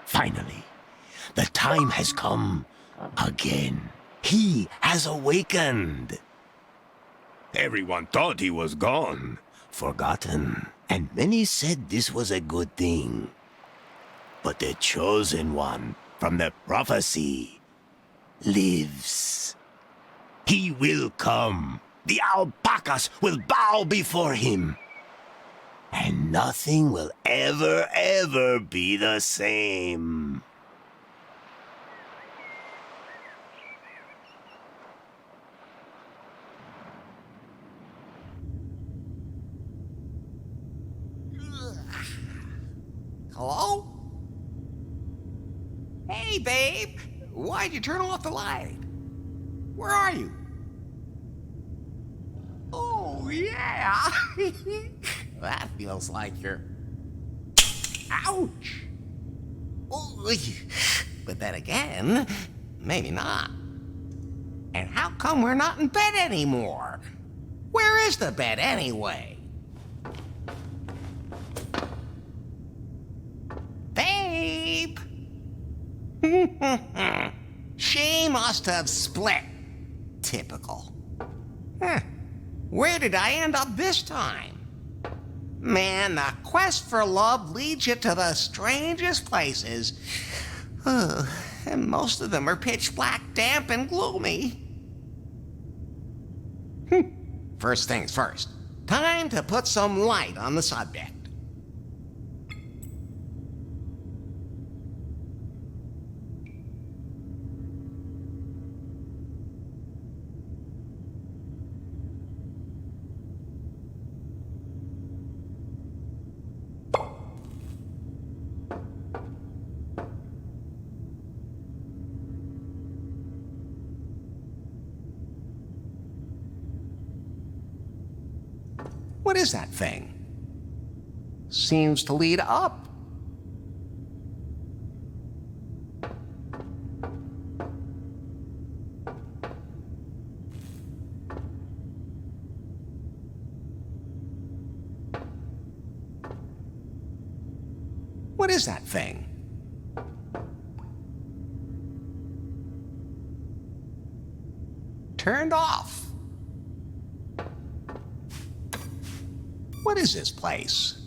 Finally, the time has come again. He has awakened. Everyone thought he was gone, forgotten, and many said this was a good thing. But the chosen one from the prophecy lives. He will come. The alpacas will bow before him. And nothing will ever be the same. Hello? Hey, babe. Why'd you turn off the light? Where are you? Oh, yeah. That feels like you're... Ouch! Oy. But then again, maybe not. And how come we're not in bed anymore? Where is the bed anyway? Babe! She must have split. Typical. Where did I end up this time? Man, the quest for love leads you to the strangest places. And most of them are pitch black, damp, and gloomy. First things first. Time to put some light on the subject. What is that thing? Seems to lead up. What is that thing? Turned off. What is this place?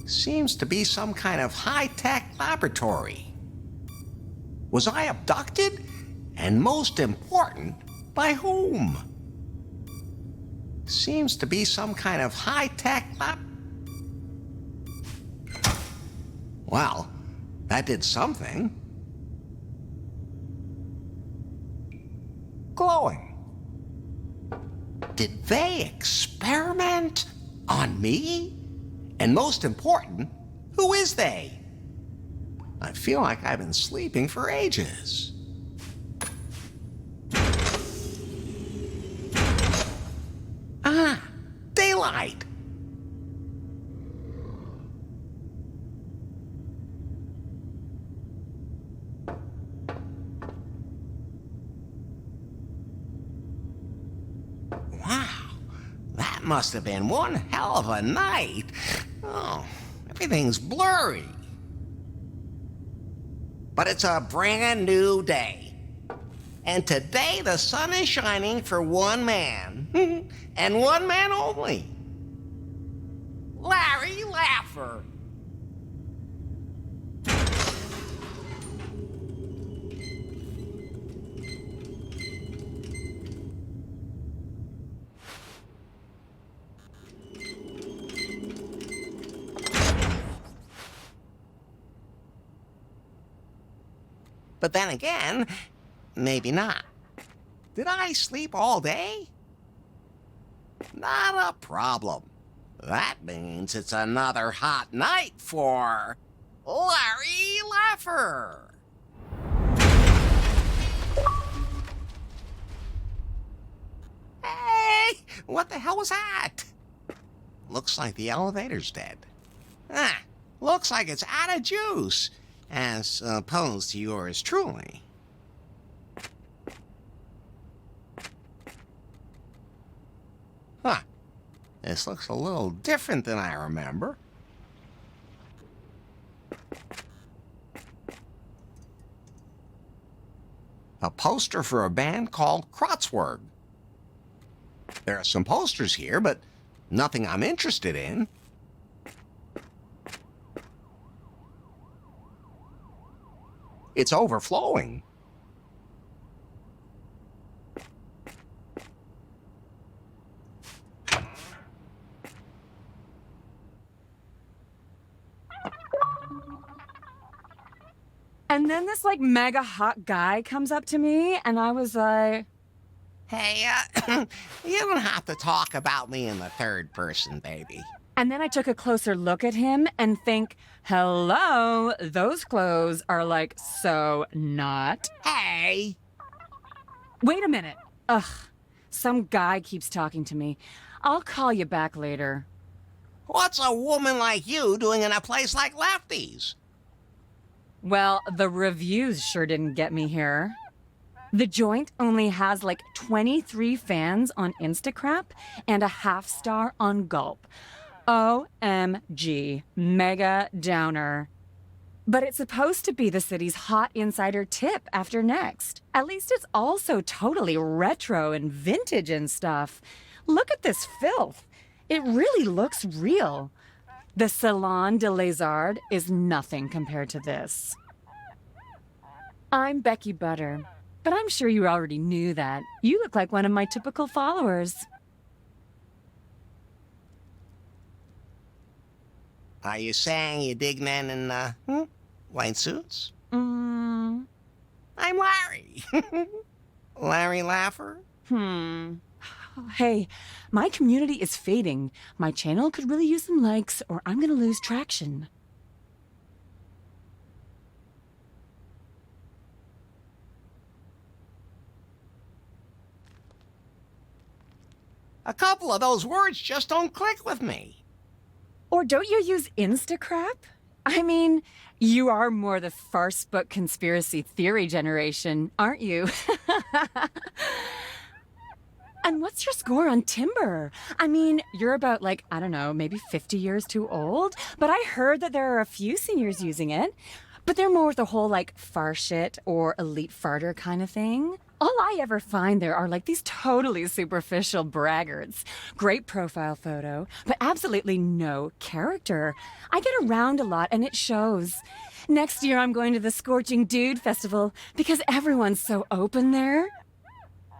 Seems to be some kind of high-tech laboratory. Was I abducted? And most important, by whom? Seems to be some kind of high-tech lab... Well, that did something. Glowing. Did they experiment on me? And most important, who is they? I feel like I've been sleeping for ages. Ah, daylight. Wow, that must have been one hell of a night. Oh, everything's blurry. But it's a brand new day. And today the sun is shining for one man. And one man only. Larry Laffer. But then again, maybe not. Did I sleep all day? Not a problem. That means it's another hot night for Larry Laffer. Hey, what the hell was that? Looks like the elevator's dead. Looks like it's out of juice, as opposed to yours truly. Huh. This looks a little different than I remember. A poster for a band called Kratzwerg. There are some posters here, but nothing I'm interested in. It's overflowing. And then this like mega hot guy comes up to me and I was like, Hey, you don't have to talk about me in the third person, baby. and then I took a closer look at him and think, hello, those clothes are like so not. Hey! Wait a minute. Ugh, some guy keeps talking to me. I'll call you back later. What's a woman like you doing in a place like Lefty's? Well, the reviews sure didn't get me here. The joint only has like 23 fans on Instacrap and a half-star on Gulp. OMG, mega downer. But it's supposed to be the city's hot insider tip after Next. At least it's also totally retro and vintage and stuff. Look at this filth. It really looks real. The Salon de Lézard is nothing compared to this. I'm Becky Butter, but I'm sure you already knew that. You look like one of my typical followers. Are you saying you dig men in, white suits? I'm Larry. Larry Laffer? Hey, my community is fading. My channel could really use some likes or I'm gonna lose traction. A couple of those words just don't click with me. Or don't you use Instacrap? I mean, you are more the farce book conspiracy theory generation, aren't you? And what's your score on Timber? I mean, you're about like, I don't know, maybe 50 years too old, but I heard that there are a few seniors using it. But they're more the whole like far shit or elite farter kind of thing. All I ever find there are like these totally superficial braggarts. Great profile photo, but absolutely no character. I get around a lot and it shows. Next year I'm going to the Scorching Dude Festival because everyone's so open there.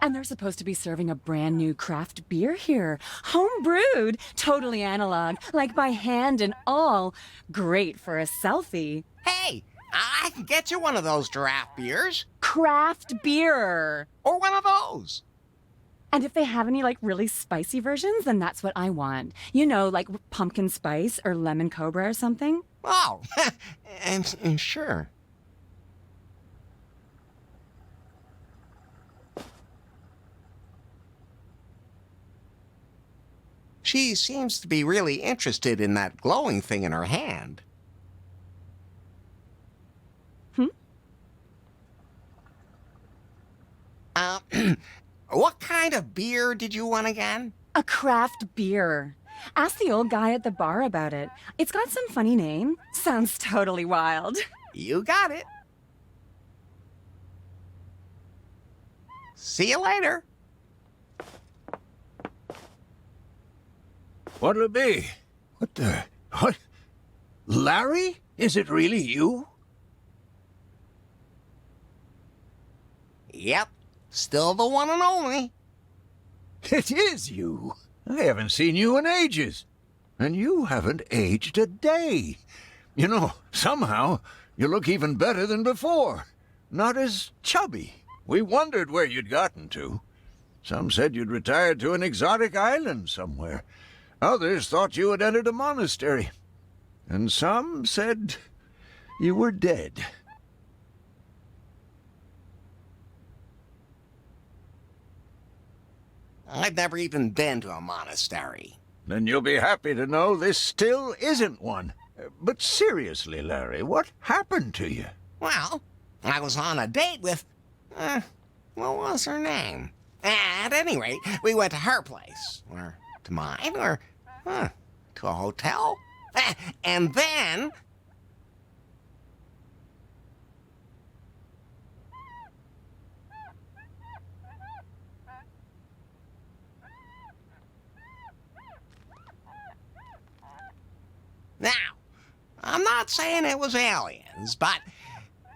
And they're supposed to be serving a brand new craft beer here. Home brewed, totally analog, like by hand and all. Great for a selfie. Hey, I can get you one of those giraffe beers. Craft beer. Or one of those. And if they have any like really spicy versions, then that's what I want. You know, like pumpkin spice or lemon cobra or something. Oh, and sure. She seems to be really interested in that glowing thing in her hand. What kind of beer did you want again? A craft beer. Ask the old guy at the bar about it. It's got some funny name. Sounds totally wild. You got it. See you later. What'll it be? What the... What? Larry? Is it really you? Yep, still the one and only. It is you. I haven't seen you in ages. And you haven't aged a day. You know, somehow, you look even better than before. Not as chubby. We wondered where you'd gotten to. Some said you'd retired to an exotic island somewhere. Others thought you had entered a monastery. And some said you were dead. I've never even been to a monastery. Then you'll be happy to know this still isn't one. But seriously, Larry, what happened to you? Well, I was on a date with... what was her name? At any rate, we went to her place. Or to mine, or... to a hotel. And then... Now, I'm not saying it was aliens, but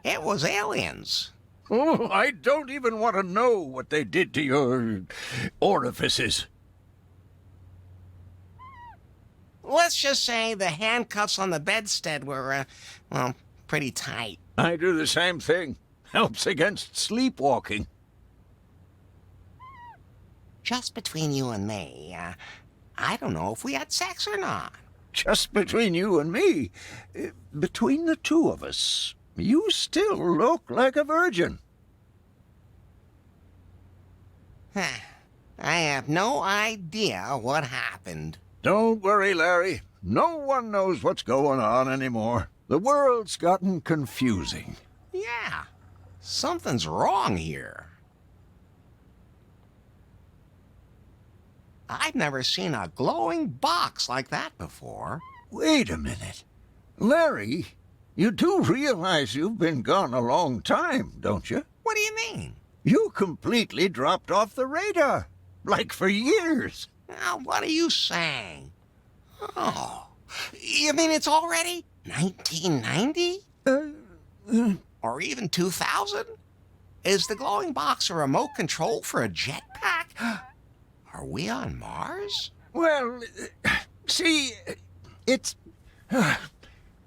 it was aliens. Oh, I don't even want to know what they did to your orifices. Let's just say the handcuffs on the bedstead were, well, pretty tight. I do the same thing. Helps against sleepwalking. Just between you and me, I don't know if we had sex or not. Just between you and me, between the two of us, you still look like a virgin. I have no idea what happened. Don't worry, Larry. No one knows what's going on anymore. The world's gotten confusing. Yeah, something's wrong here. I've never seen a glowing box like that before. Wait a minute. Larry, you do realize you've been gone a long time, don't you? What do you mean? You completely dropped off the radar. Like for years. Now, what are you saying? Oh, you mean it's already 1990? Or even 2000? Is the glowing box a remote control for a jetpack? Are we on Mars? Well, see, it's...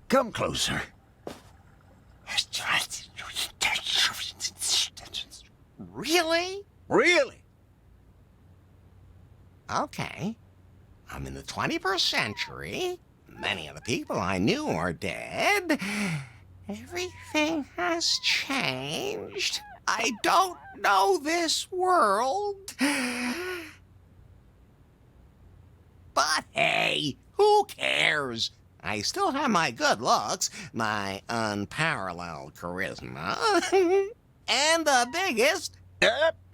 come closer. Really? Really? Okay. I'm in the 21st century. Many of the people I knew are dead. Everything has changed. I don't know this world. But hey, who cares? I still have my good looks, my unparalleled charisma, and the biggest...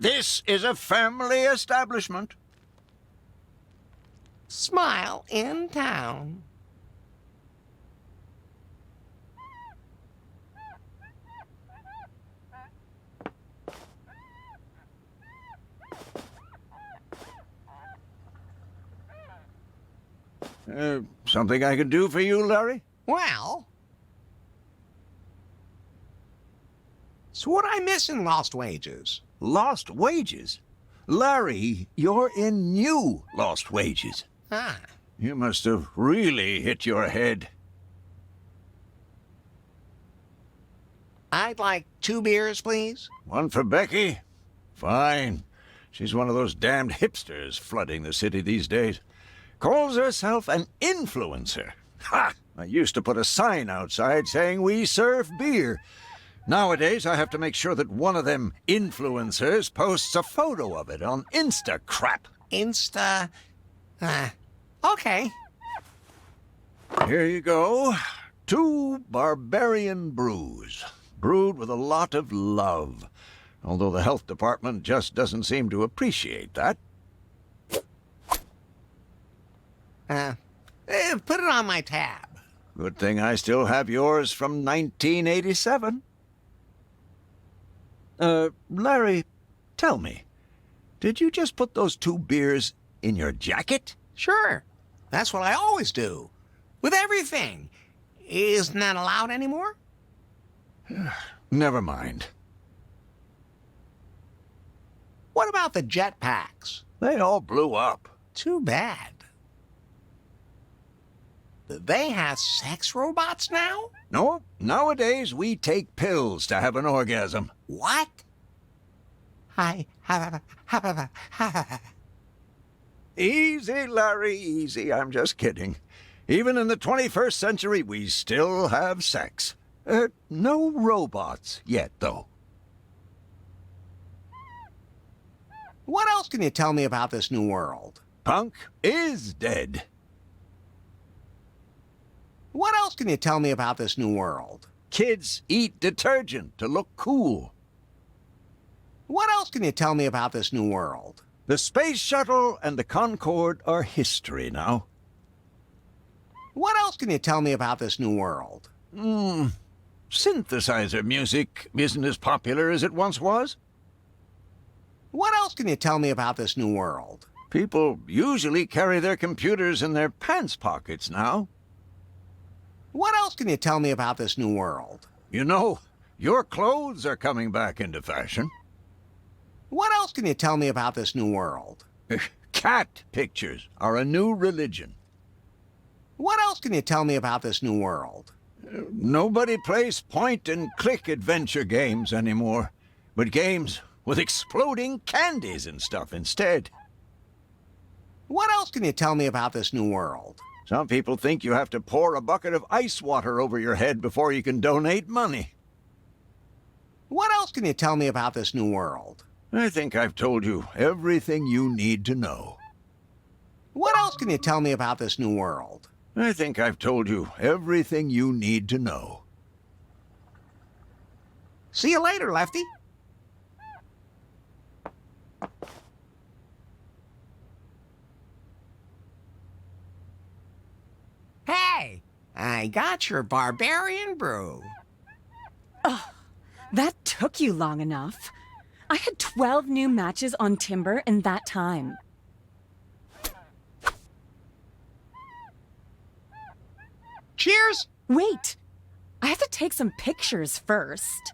This is a family establishment. smile in town. Something I can do for you, Larry? Well, so what I miss in Lost Wages? Lost wages? Larry, you're in new Lost Wages. Ah, You must have really hit your head. I'd like 2 beers, please. One for Becky? Fine. She's one of those damned hipsters flooding the city these days. Calls herself an influencer. Ha! I used to put a sign outside saying we serve beer. Nowadays, I have to make sure that one of them influencers posts a photo of it on Instacrap. Insta... okay. Here you go. 2 barbarian brews, brewed with a lot of love. Although the health department just doesn't seem to appreciate that. Put it on my tab. Good thing I still have yours from 1987. Larry, tell me, did you just put those 2 beers in your jacket? Sure. That's what I always do. With everything. Isn't that allowed anymore? Never mind. What about the jetpacks? They all blew up. Too bad. Do they have sex robots now? No, nowadays we take pills to have an orgasm. What? Easy, Larry, easy. I'm just kidding. Even in the 21st century, we still have sex. No robots yet, though. What else can you tell me about this new world? Punk is dead. What else can you tell me about this new world? Kids eat detergent to look cool. What else can you tell me about this new world? The space shuttle and the Concorde are history now. What else can you tell me about this new world? Synthesizer music isn't as popular as it once was. What else can you tell me about this new world? People usually carry their computers in their pants pockets now. What else can you tell me about this new world? You know, your clothes are coming back into fashion. What else can you tell me about this new world? Cat pictures are a new religion. What else can you tell me about this new world? Nobody plays point-and-click adventure games anymore, but games with exploding candies and stuff instead. What else can you tell me about this new world? Some people think you have to pour a bucket of ice water over your head before you can donate money. What else can you tell me about this new world? I think I've told you everything you need to know. What else can you tell me about this new world? I think I've told you everything you need to know. See you later, Lefty. Hey, I got your barbarian brew. That took you long enough. I had 12 new matches on Timber in that time. Cheers! Wait! I have to take some pictures first.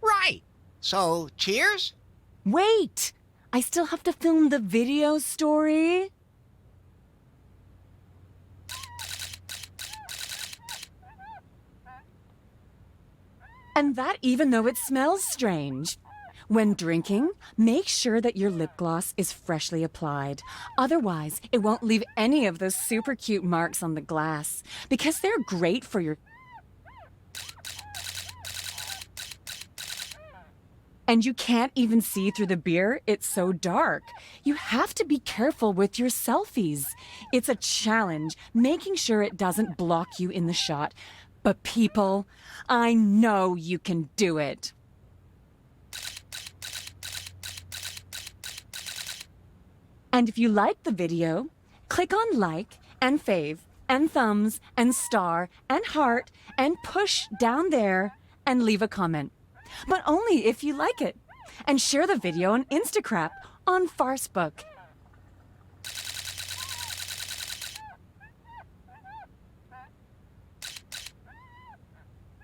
Right. So, cheers? Wait! I still have to film the video story. And that even though it smells strange. When drinking, make sure that your lip gloss is freshly applied. Otherwise, it won't leave any of those super cute marks on the glass, because they're great for your... And you can't even see through the beer, it's so dark. You have to be careful with your selfies. It's a challenge, making sure it doesn't block you in the shot. But people, I know you can do it. And if you like the video, click on like and fave and thumbs and star and heart and push down there and leave a comment. But only if you like it. And share the video on Instacrap, on Farcebook.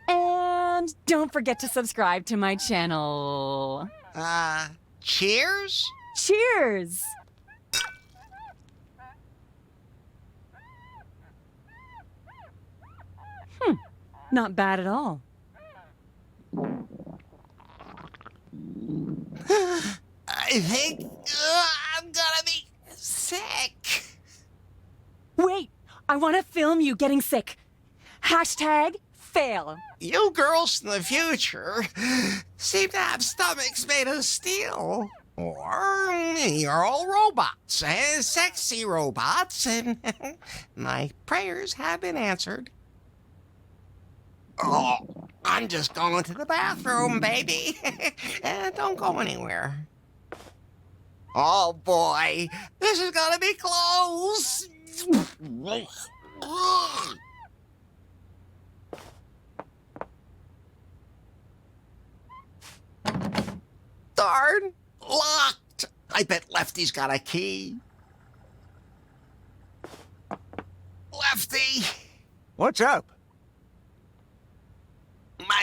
And don't forget to subscribe to my channel. Cheers? Cheers! Not bad at all. I think I'm gonna be sick. Wait, I want to film you getting sick. Hashtag fail. You girls in the future seem to have stomachs made of steel. Or you're all robots, sexy robots, and my prayers have been answered. Oh. I'm just going to the bathroom, baby. Don't go anywhere. Oh boy, this is gonna be close. Darn, locked. I bet Lefty's got a key. Lefty, What's up?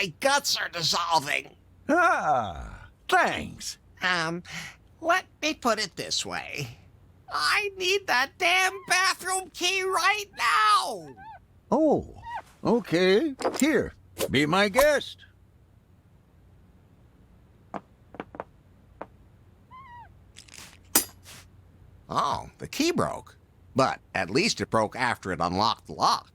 my guts are dissolving. Ah, thanks. Let me put it this way. I need that damn bathroom key right now. Oh, okay. Here, be my guest. Oh, the key broke. But at least it broke after it unlocked the lock.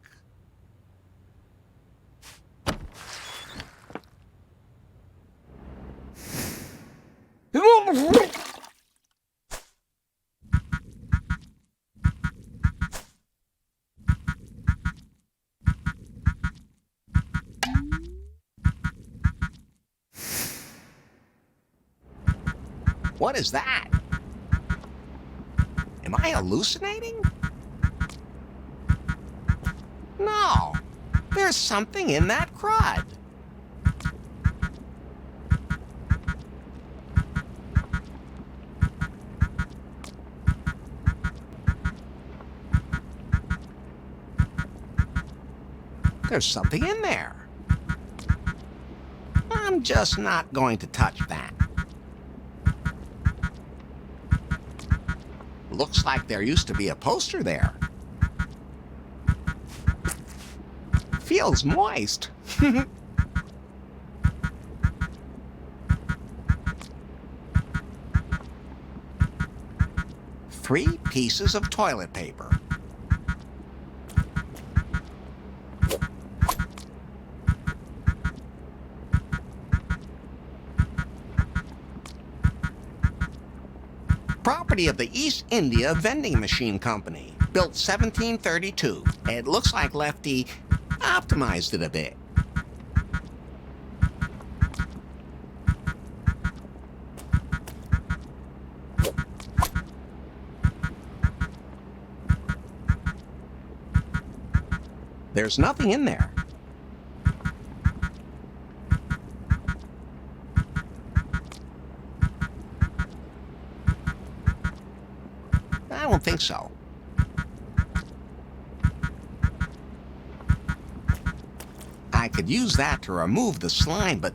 What is that? Am I hallucinating? No. There's something in that crud. There's something in there. I'm just not going to touch that. Looks like there used to be a poster there. Feels moist. 3 pieces of toilet paper. Property of the East India Vending Machine Company, built 1732. It looks like Lefty optimized it a bit. There's nothing in there. I don't think so. I could use that to remove the slime, but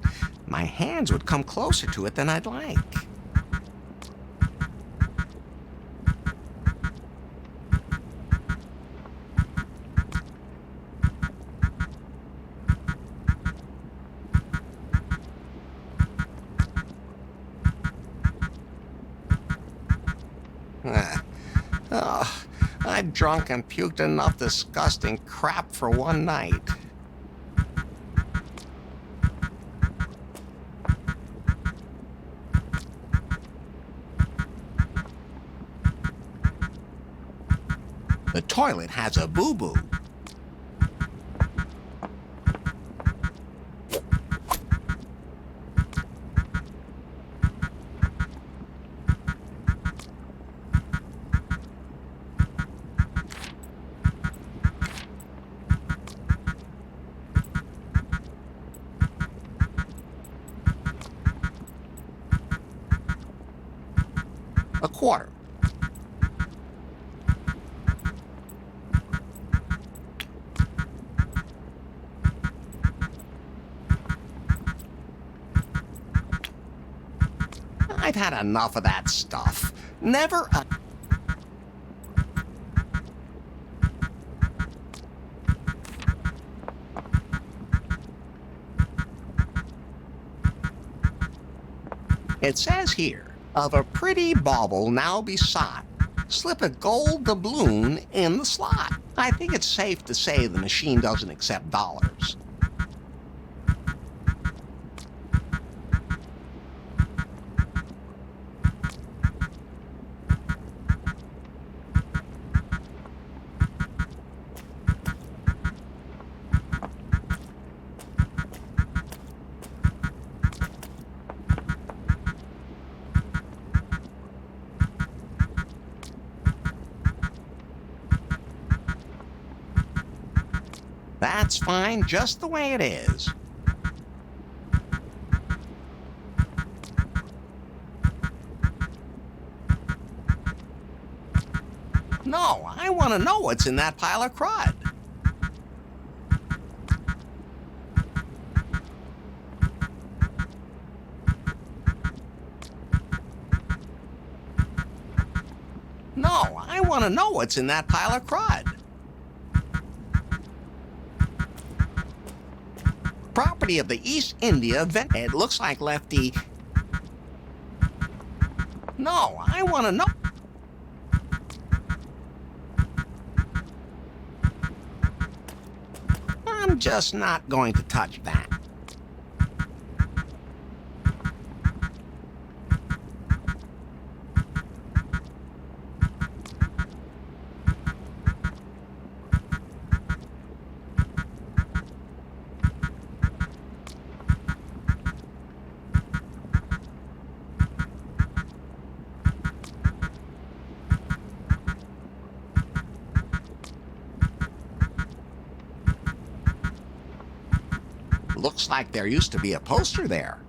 my hands would come closer to it than I'd like. Oh, I've drunk and puked enough disgusting crap for one night. The toilet has a boo-boo. A quarter. I've had enough of that stuff. Never a... It says here, of a pretty bauble now besought, slip a gold doubloon in the slot. I think it's safe to say the machine doesn't accept dollars. That's fine just the way it is. No, I want to know what's in that pile of crud. No, I want to know what's in that pile of crud. Property of the East India It looks like Lefty. No, I want to know. I'm just not going to touch that. Looks like there used to be a poster there.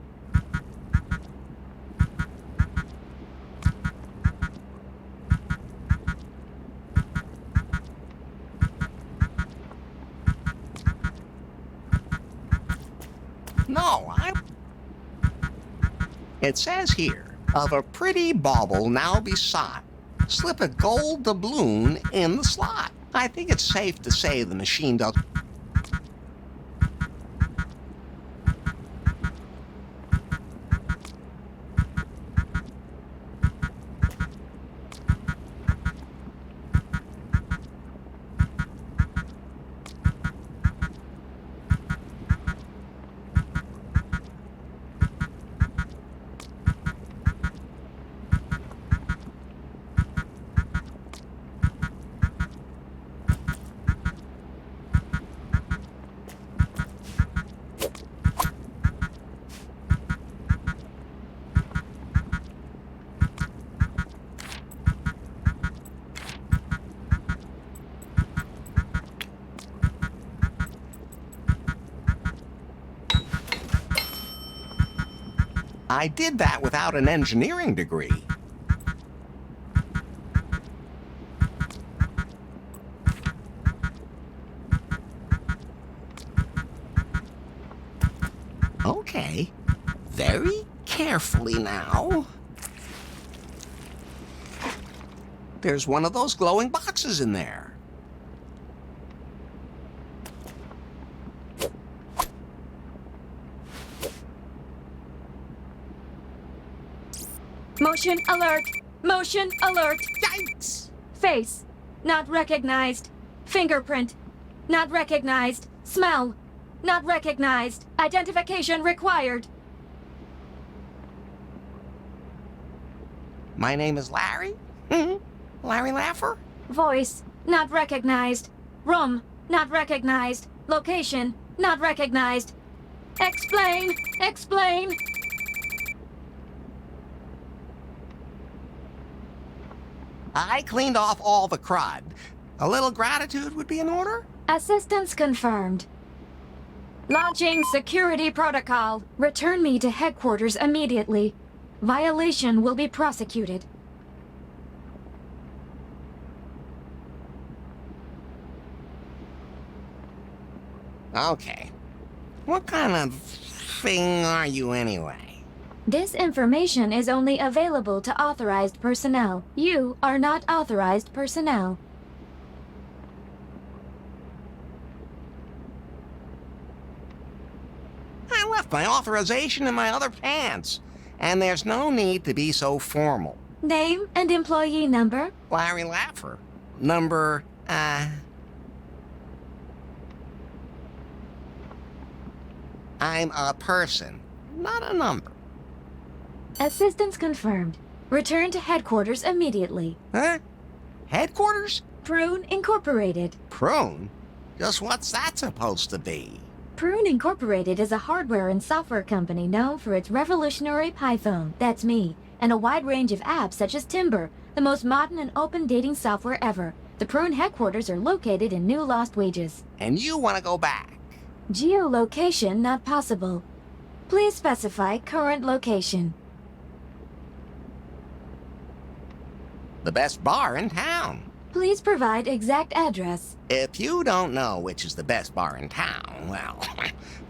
No, It says here, of a pretty bauble now besought, slip a gold doubloon in the slot. I think it's safe to say the machine does. I did that without an engineering degree. Okay, very carefully now. There's one of those glowing boxes in there. Motion alert! Motion alert! Yikes! Face, not recognized. Fingerprint, not recognized. Smell, not recognized. Identification required. My name is Larry. Larry Laffer? Voice, not recognized. Room, not recognized. Location, not recognized. Explain! Explain! I cleaned off all the crud. A little gratitude would be in order? Assistance confirmed. Launching security protocol. Return me to headquarters immediately. Violation will be prosecuted. Okay. What kind of thing are you anyway? This information is only available to authorized personnel. You are not authorized personnel. I left my authorization in my other pants. And there's no need to be so formal. Name and employee number. Larry Laffer. Number, I'm a person, not a number. Assistance confirmed. Return to headquarters immediately. Huh? Headquarters? Prune Incorporated. Prune? Just what's that supposed to be? Prune Incorporated is a hardware and software company known for its revolutionary Python, that's me, and a wide range of apps such as Timber, the most modern and open dating software ever. The Prune headquarters are located in New Lost Wages. And you want to go back? Geolocation not possible. Please specify current location. The best bar in town. Please provide exact address. If you don't know which is the best bar in town, well,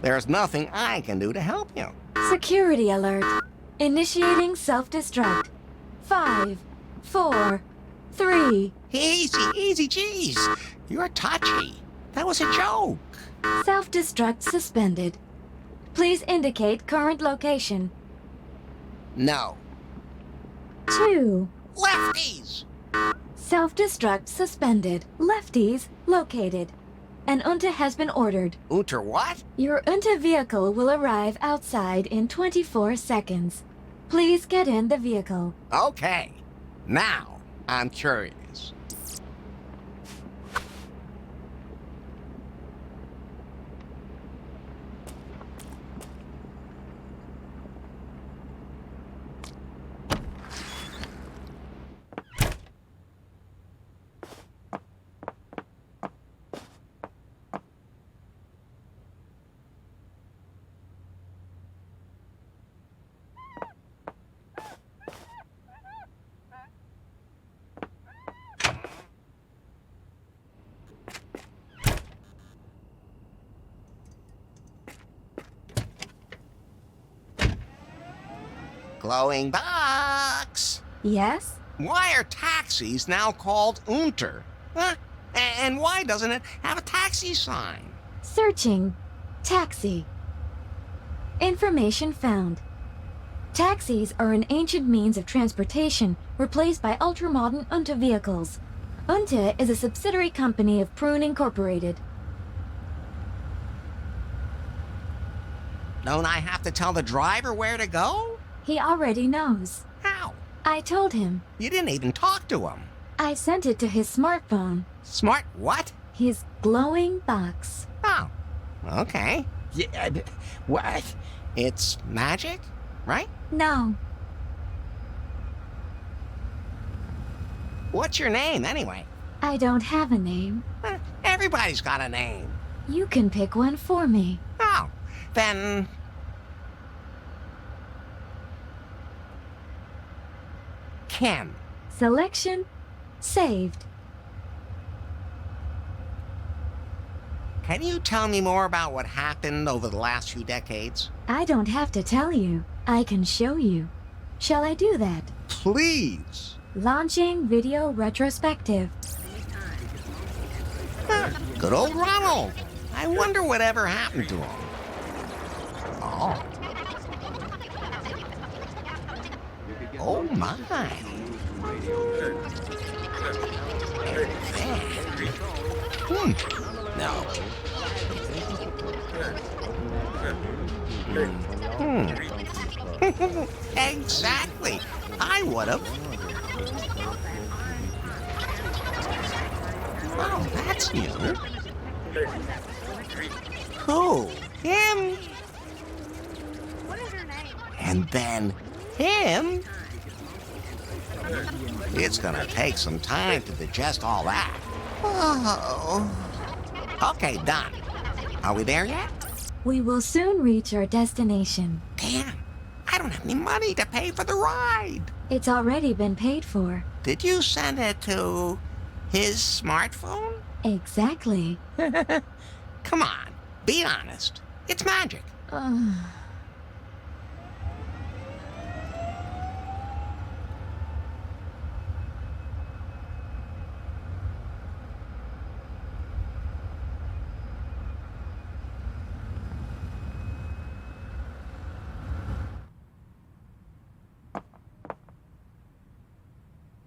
there's nothing I can do to help you. Security alert. Initiating self-destruct. 5, 4, 3. Easy, geez. You're touchy. That was a joke. Self-destruct suspended. Please indicate current location. No. 2. Lefties! Self-destruct suspended. Lefties located. An UNTA has been ordered. Unter what? Your UNTA vehicle will arrive outside in 24 seconds. Please get in the vehicle. Okay. Now, I'm curious. Glowing box! Yes? Why are taxis now called Unter? Huh? And why doesn't it have a taxi sign? Searching. Taxi. Information found. Taxis are an ancient means of transportation replaced by ultramodern UNTA vehicles. UNTA is a subsidiary company of Prune Incorporated. Don't I have to tell the driver where to go? He already knows. How? I told him. You didn't even talk to him. I sent it to his smartphone. Smart what? His glowing box. Oh, okay. Yeah, what? It's magic, right? No. What's your name, anyway? I don't have a name. Everybody's got a name. You can pick one for me. Oh, then... Ken. Selection saved. Can you tell me more about what happened over the last few decades? I don't have to tell you. I can show you. Shall I do that? Please. Launching video retrospective. Good old Ronald. I wonder whatever happened to him. Oh. Oh my. No. Exactly. I would have. Oh, that's new. Who? Him? And then him? It's gonna take some time to digest all that. Oh. Okay, done. Are we there yet? We will soon reach our destination. Damn, I don't have any money to pay for the ride. It's already been paid for. Did you send it to his smartphone? Exactly. Come on, be honest. It's magic.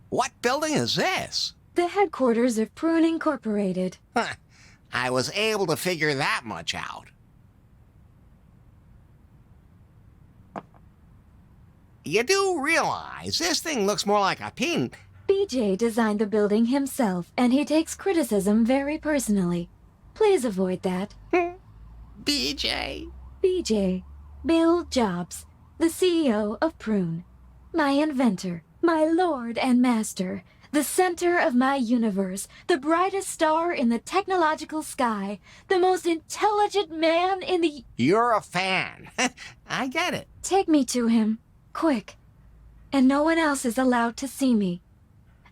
What building is this? The headquarters of Prune Incorporated. Huh. I was able to figure that much out. You do realize this thing looks more like a pin. BJ designed the building himself, and he takes criticism very personally. Please avoid that. BJ. BJ, Bill Jobs, the CEO of Prune. My inventor, my lord and master, The center of my universe, the brightest star in the technological sky, the most intelligent man in the... You're a fan. I get it. Take me to him, quick. And no one else is allowed to see me.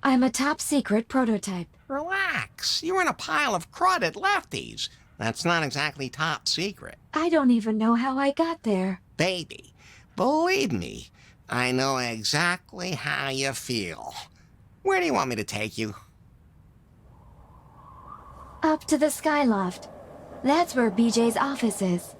I'm a top secret prototype. Relax. You're in a pile of crud at Lefty's. That's not exactly top secret. I don't even know how I got there. Baby, believe me, I know exactly how you feel. Where do you want me to take you? Up to the Skyloft. That's where BJ's office is.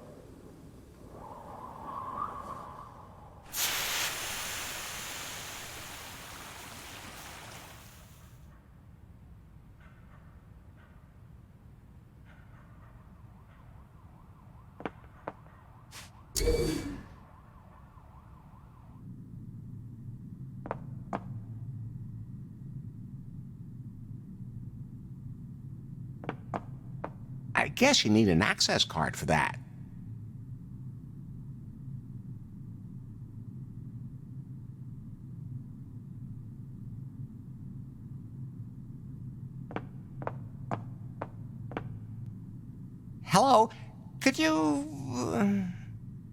I guess you need an access card for that. Hello? Could you...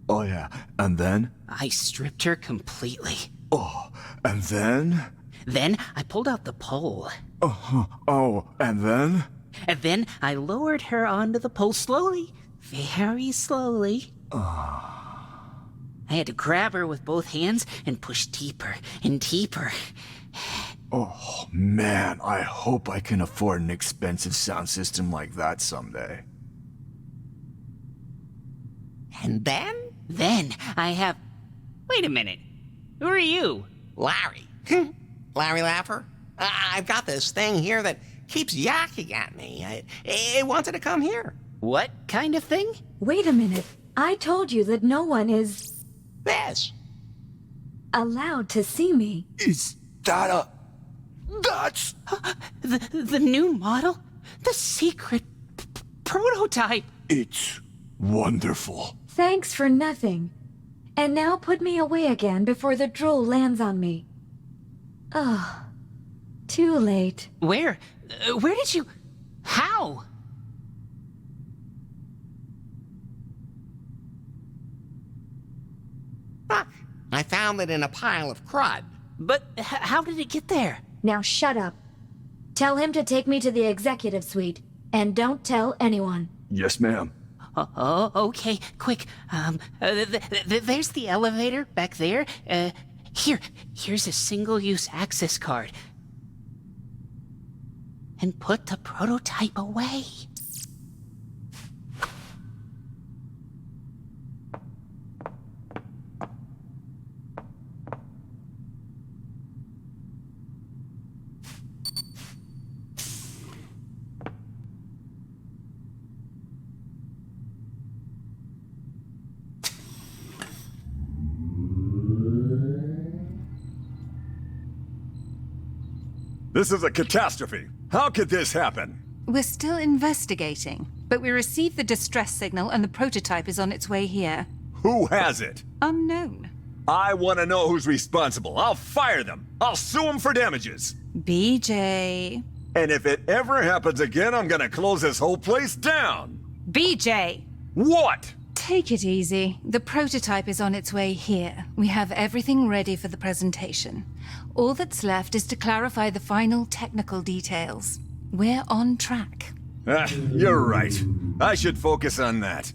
Oh, yeah. And then? I stripped her completely. Oh, and then? Then I pulled out the pole. Oh, and then? And then I lowered her onto the pole slowly, very slowly. I had to grab her with both hands and push deeper and deeper. Oh, man, I hope I can afford an expensive sound system like that someday. And then? Then I have... Wait a minute. Who are you? Larry. Larry Laffer? I've got this thing here that keeps yakking at me. It wanted to come here. What kind of thing? Wait a minute. I told you that no one is This. allowed to see me. Is that a... That's... The new model? The secret prototype? It's wonderful. Thanks for nothing. And now put me away again before the drool lands on me. Oh, too late. Where? Where did you... How? I found it in a pile of crud. But how did it get there? Now shut up. Tell him to take me to the executive suite, and don't tell anyone. Yes, ma'am. Oh, okay, quick. There's the elevator back there. Here's a single-use access card. And put the prototype away. This is a catastrophe. How could this happen? We're still investigating, but we received the distress signal and the prototype is on its way here. Who has it? Unknown. I want to know who's responsible. I'll fire them. I'll sue them for damages. BJ. And if it ever happens again, I'm gonna close this whole place down. BJ! What? Take it easy. The prototype is on its way here. We have everything ready for the presentation. All that's left is to clarify the final technical details. We're on track. You're right. I should focus on that.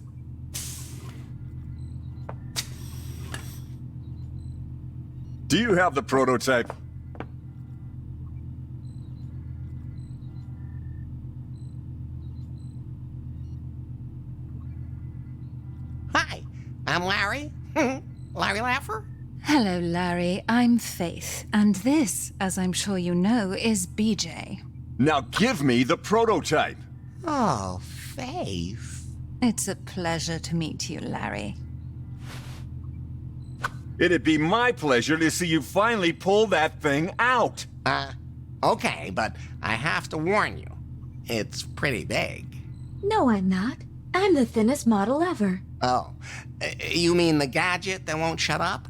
Do you have the prototype? Hi, I'm Larry. Larry Laffer? Hello, Larry. I'm Faith. And this, as I'm sure you know, is BJ. Now give me the prototype. Oh, Faith. It's a pleasure to meet you, Larry. It'd be my pleasure to see you finally pull that thing out. Okay, but I have to warn you. It's pretty big. No, I'm not. I'm the thinnest model ever. Oh, you mean the gadget that won't shut up?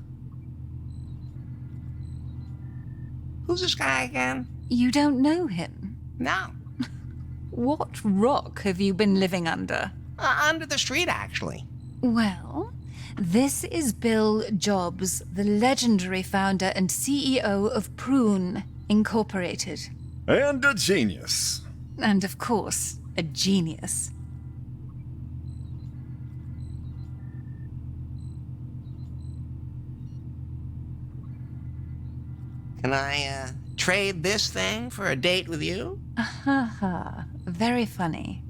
Who's this guy again? You don't know him? No. What rock have you been living under? Under the street, actually. Well, this is Bill Jobs, the legendary founder and CEO of Prune Incorporated. And a genius. And of course, a genius. Can I, trade this thing for a date with you? Haha, very funny.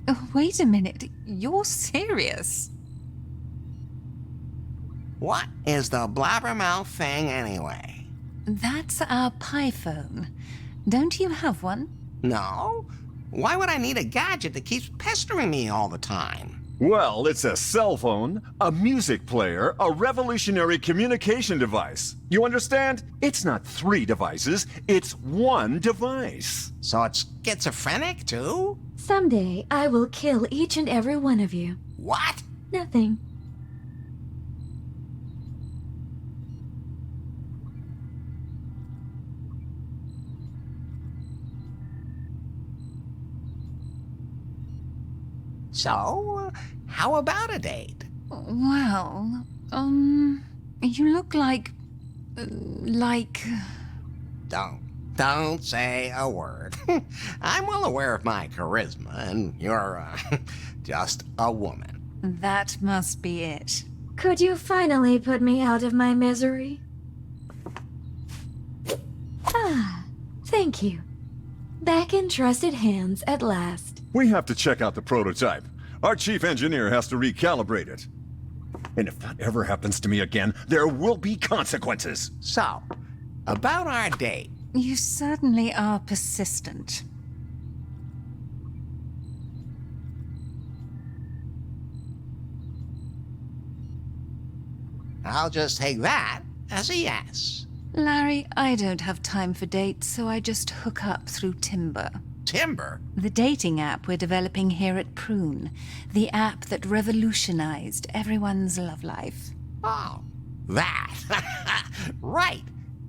Oh, wait a minute, you're serious? What is the blabbermouth thing anyway? That's our PiPhone. Don't you have one? No? Why would I need a gadget that keeps pestering me all the time? Well, it's a cell phone, a music player, a revolutionary communication device. You understand? It's not 3 devices, it's 1 device. So it's schizophrenic, too? Someday, I will kill each and every one of you. What? Nothing. So, how about a date? Well, you look like... Don't say a word. I'm well aware of my charisma, and you're, just a woman. That must be it. Could you finally put me out of my misery? Ah, thank you. Back in trusted hands at last. We have to check out the prototype. Our chief engineer has to recalibrate it. And if that ever happens to me again, there will be consequences. So, about our date. You certainly are persistent. I'll just take that as a yes. Larry, I don't have time for dates, so I just hook up through Timber. Timber? The dating app we're developing here at Prune. The app that revolutionized everyone's love life. Oh, that. Right.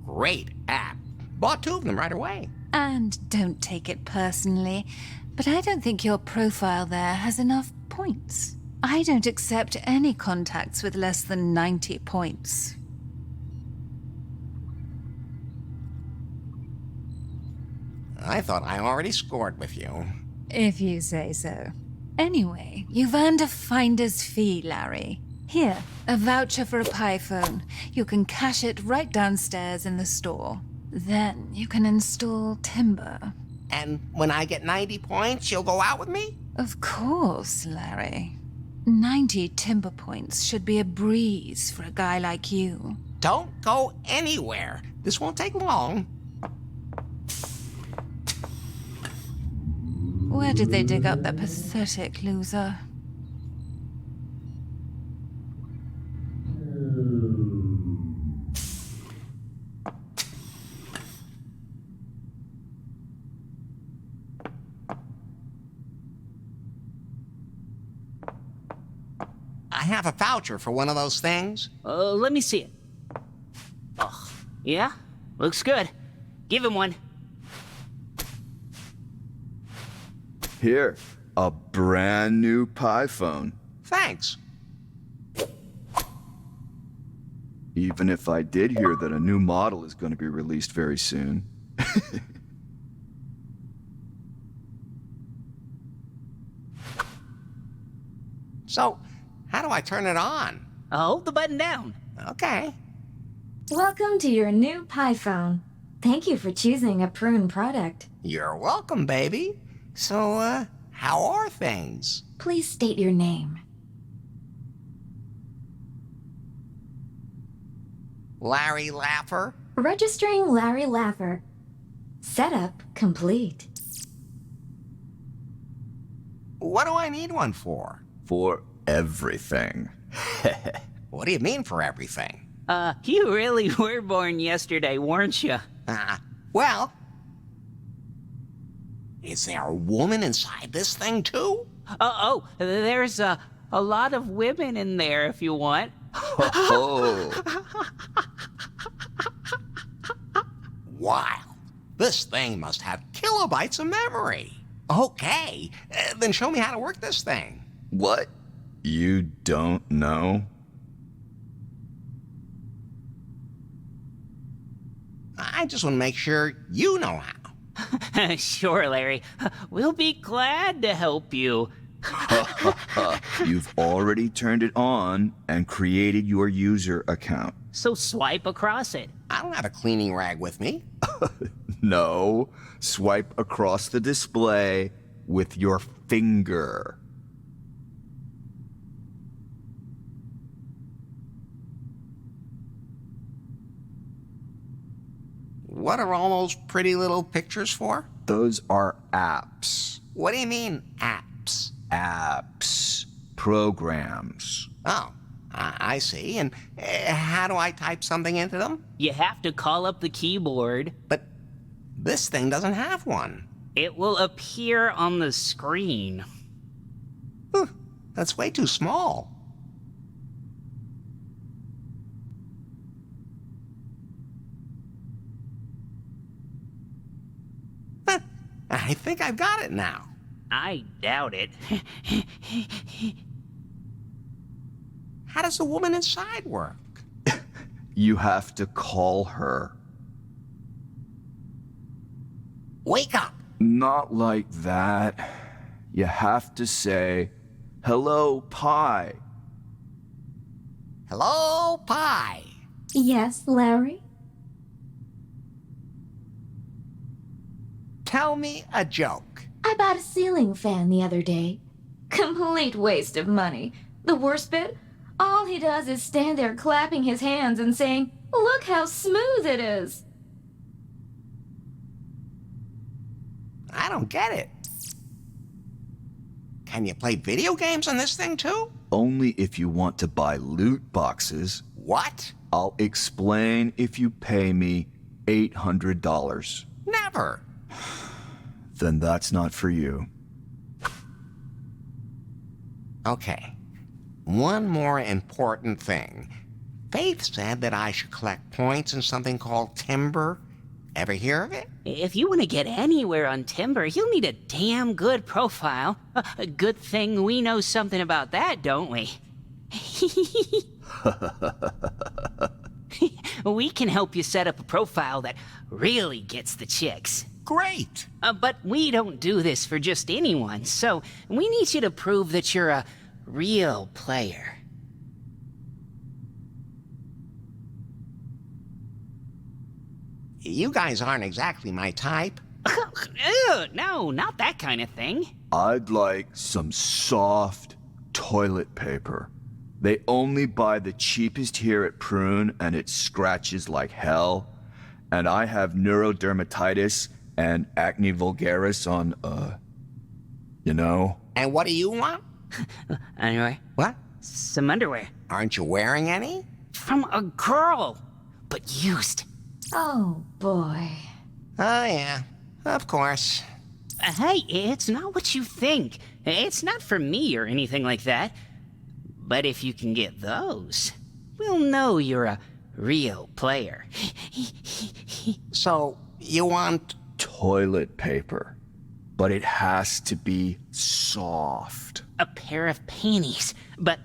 Great app. Bought 2 of them right away. And don't take it personally, but I don't think your profile there has enough points. I don't accept any contacts with less than 90 points. I thought I already scored with you. If you say so. Anyway, you've earned a finder's fee, Larry. Here, a voucher for a PiPhone. You can cash it right downstairs in the store. Then you can install Timber. And when I get 90 points, you'll go out with me? Of course, Larry. 90 Timber points should be a breeze for a guy like you. Don't go anywhere. This won't take long. Where did they dig up that pathetic loser? I have a voucher for one of those things. Let me see it. Oh, yeah? Looks good. Give him one. Here, a brand new PiPhone. Thanks. Even if I did hear that a new model is going to be released very soon. So, how do I turn it on? Hold the button down. Okay. Welcome to your new PiPhone. Thank you for choosing a Prune product. You're welcome, baby. So, how are things? Please state your name. Larry Laffer? Registering Larry Laffer. Setup complete. What do I need one for? For everything. What do you mean for everything? You really were born yesterday, weren't you? Well, is there a woman inside this thing too? There's a lot of women in there if you want. Oh. wild. This thing must have kilobytes of memory. Okay, then show me how to work this thing. What? You don't know? I just want to make sure you know how. Sure, Larry. We'll be glad to help you. You've already turned it on and created your user account. So swipe across it. I don't have a cleaning rag with me. No, swipe across the display with your finger. What are all those pretty little pictures for? Those are apps. What do you mean, apps? Apps. Programs. Oh, I see. And how do I type something into them? You have to call up the keyboard. But this thing doesn't have one. It will appear on the screen. That's way too small. I think I've got it now. I doubt it. How does the woman inside work? You have to call her. Wake up! Not like that. You have to say, "Hello, Pi." Hello, Pi. Yes, Larry? Tell me a joke. I bought a ceiling fan the other day. Complete waste of money. The worst bit? All he does is stand there clapping his hands and saying, "Look how smooth it is." I don't get it. Can you play video games on this thing too? Only if you want to buy loot boxes. What? I'll explain if you pay me $800. Never. Then that's not for you. Okay. One more important thing. Faith said that I should collect points in something called Timber. Ever hear of it? If you want to get anywhere on Timber, you'll need a damn good profile. A good thing we know something about that, don't we? We can help you set up a profile that really gets the chicks. Great. But we don't do this for just anyone, so we need you to prove that you're a real player. You guys aren't exactly my type. Ew, no, not that kind of thing. I'd like some soft toilet paper. They only buy the cheapest here at Prune, and it scratches like hell. And I have neurodermatitis and acne vulgaris on, you know? And what do you want? Anyway, What? some underwear. Aren't you wearing any? From a girl, but used. Oh, boy. Oh, yeah. Of course. Hey, it's not what you think. It's not for me or anything like that. But if you can get those, we'll know you're a real player. So, you want... Toilet paper. But it has to be soft. A pair of panties, but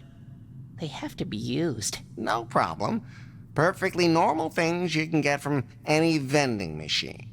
they have to be used. No problem. Perfectly normal things you can get from any vending machine.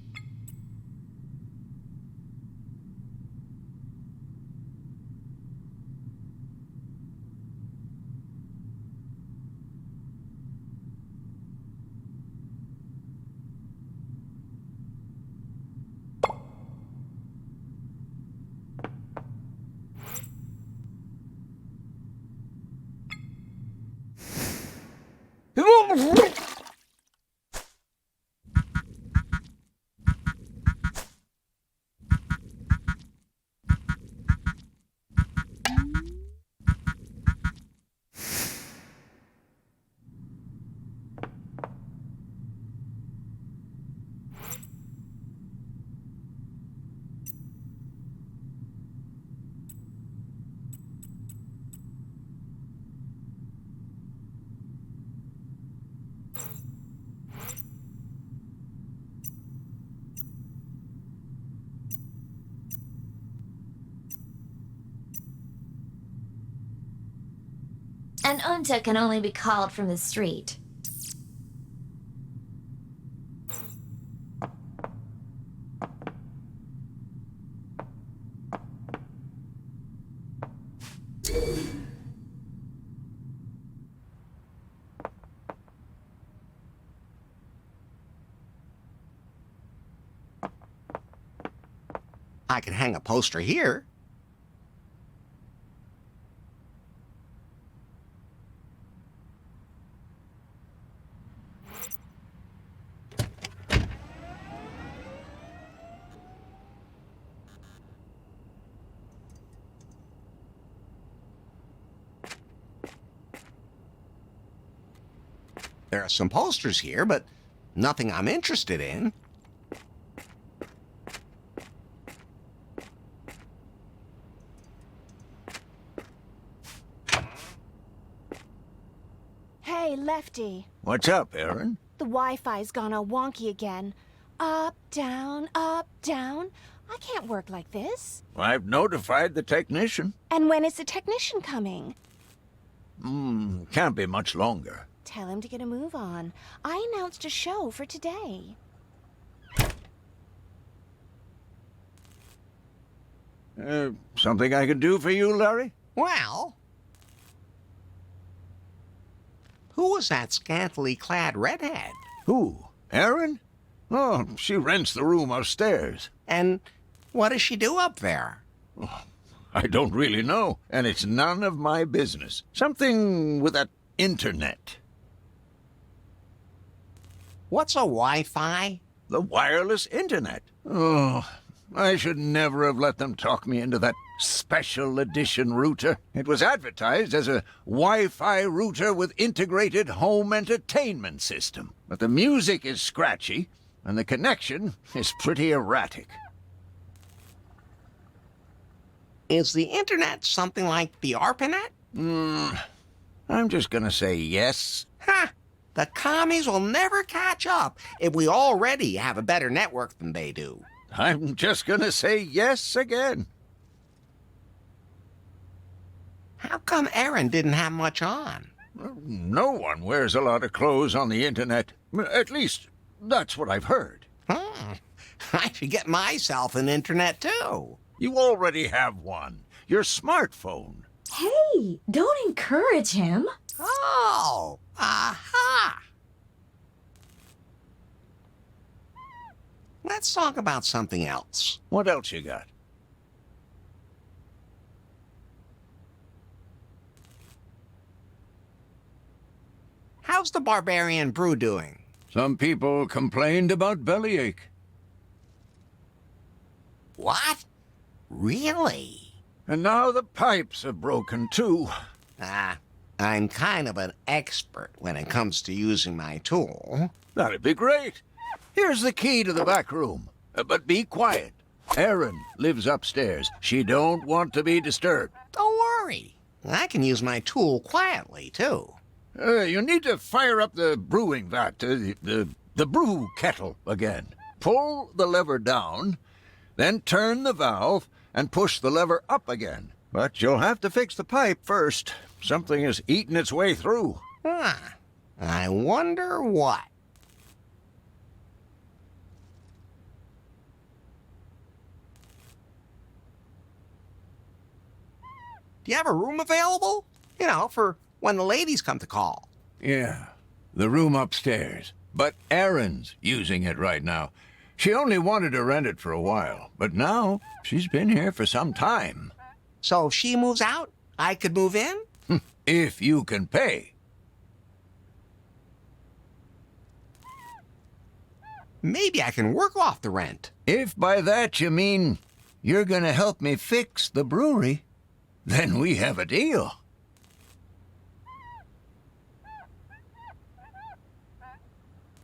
An unta can only be called from the street. I can hang a poster here. There are some posters here, but nothing I'm interested in. Hey, Lefty. What's up, Aaron? The Wi-Fi's gone all wonky again. Up, down, up, down. I can't work like this. I've notified the technician. And when is the technician coming? Can't be much longer. Tell him to get a move on. I announced a show for today. Something I can do for you, Larry? Well, who was that scantily clad redhead? Who? Aaron? Oh, she rents the room upstairs. And what does she do up there? I don't really know, and it's none of my business. Something with that internet. What's a Wi-Fi? The wireless internet. Oh, I should never have let them talk me into that special edition router. It was advertised as a Wi-Fi router with integrated home entertainment system. But the music is scratchy, and the connection is pretty erratic. Is the internet something like the ARPANET? I'm just gonna say yes. Ha! The commies will never catch up if we already have a better network than they do. I'm just gonna say yes again. How come Aaron didn't have much on? No one wears a lot of clothes on the internet. At least, that's what I've heard. I should get myself an internet too. You already have one. Your smartphone. Hey, don't encourage him. Oh, aha! Let's talk about something else. What else you got? How's the Barbarian Brew doing? Some people complained about bellyache. What? Really? And now the pipes have broken too. I'm kind of an expert when it comes to using my tool. That'd be great. Here's the key to the back room. But be quiet. Erin lives upstairs. She don't want to be disturbed. Don't worry. I can use my tool quietly, too. You need to fire up the brewing vat, the brew kettle again. Pull the lever down, then turn the valve and push the lever up again. But you'll have to fix the pipe first. Something is eating its way through. I wonder what. Do you have a room available? You know, for when the ladies come to call. Yeah, the room upstairs. But Erin's using it right now. She only wanted to rent it for a while, but now she's been here for some time. So if she moves out, I could move in? If you can pay. Maybe I can work off the rent. If by that you mean you're gonna help me fix the brewery, then we have a deal.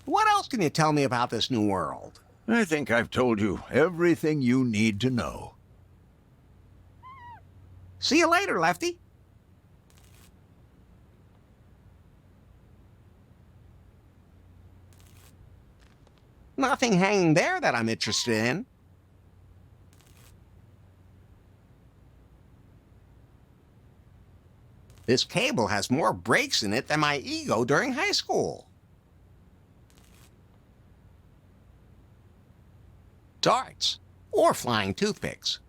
What else can you tell me about this new world? I think I've told you everything you need to know. See you later, Lefty. Nothing hanging there that I'm interested in. This cable has more breaks in it than my ego during high school. Darts or flying toothpicks.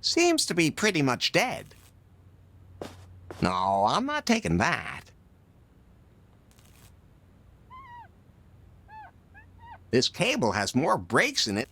Seems to be pretty much dead. No, I'm not taking that. This cable has more breaks in it.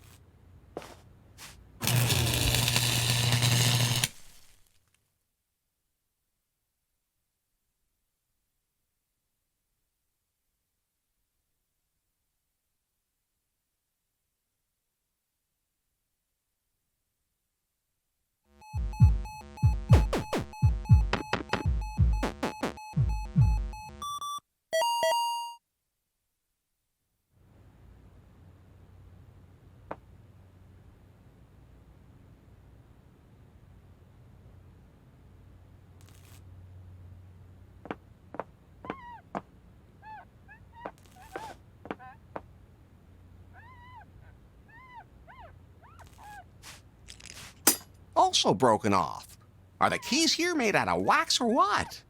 Also broken off. Are the keys here made out of wax or what?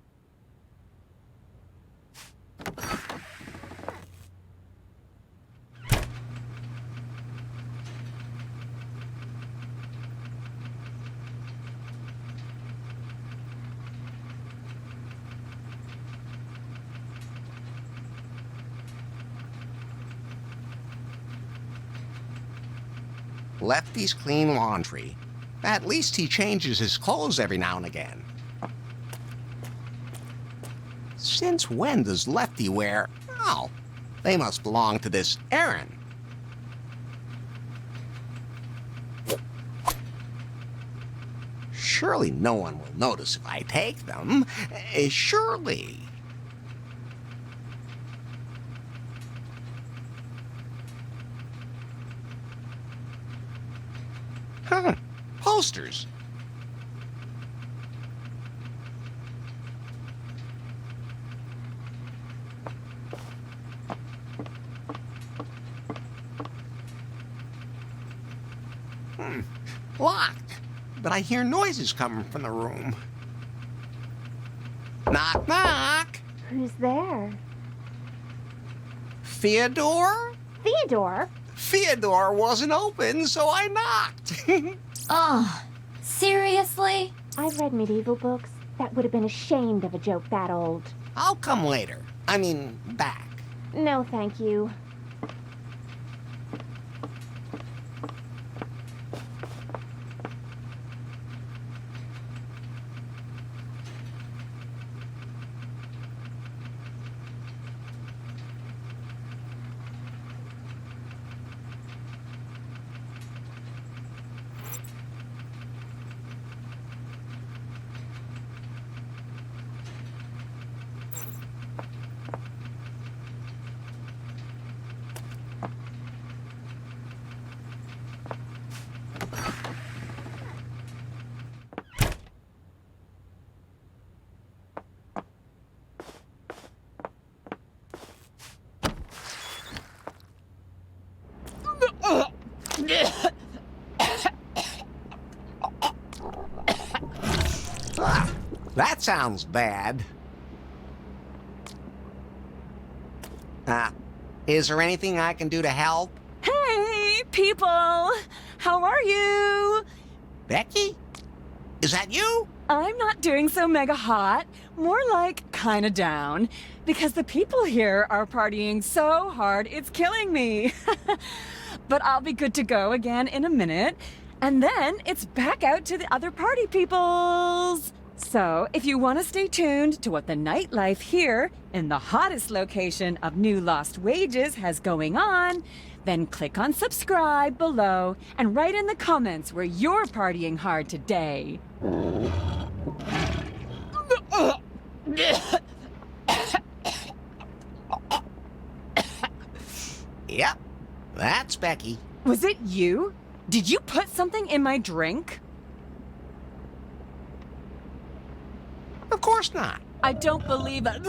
Lefty's clean laundry. At least he changes his clothes every now and again. Since when does Lefty wear... Oh, they must belong to this Aaron. Surely no one will notice if I take them. Surely. Huh. Posters. Locked. But I hear noises coming from the room. Knock, knock. Who's there? Theodore? Theodore? Theodore wasn't open, so I knocked. Oh, seriously? I've read medieval books. That would have been ashamed of a joke that old. I'll come later. I mean, back. No, thank you. That sounds bad. Is there anything I can do to help? Hey, people! How are you? Becky? Is that you? I'm not doing so mega hot. More like kinda down. Because the people here are partying so hard, it's killing me. But I'll be good to go again in a minute. And then it's back out to the other party peoples. So, if you want to stay tuned to what the nightlife here in the hottest location of New Lost Wages has going on, then click on subscribe below and write in the comments where you're partying hard today. Yep, that's Becky. Was it you? Did you put something in my drink? Of course not. I don't believe it.